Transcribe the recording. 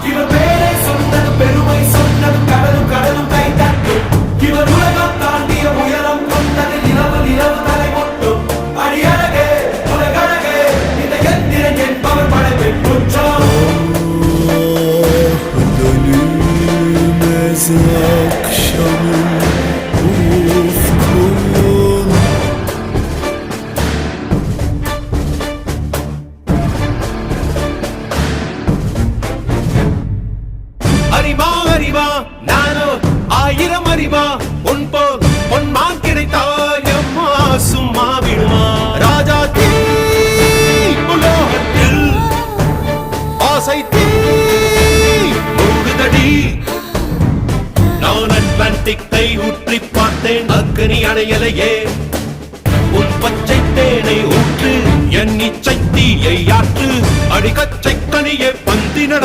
இவர் பேரை சொன்னது பெருமை சொன்னது கடலும் கடலும் கை தட்டும் இவர் உலகம் தாண்டிய உயரம் கொண்டது நிலவு நிலவு தலை மொட்டும் அடியழகே உலகழகே இந்த எந்திரன் என்பவர் படைப்பின் குற்றம் akşamın ufkun அறிவா அறிவா நானோ ஆயிரம் அறிவா உன் போல் பொன்மான் கிடைத்தாயம்மா சும்மா விடுமா ராஜா தீ உலோகத்தில் ஆசை தீ மூடுதடி நான் அட்லாண்டிக்கை ஊற்றி பார்த்தேன் அக்னி அணையலையே உன் பச்சை தேனை ஊற்று என் இச்சை தீயை ஆற்று அடிக்கச்சை கனியே பந்தின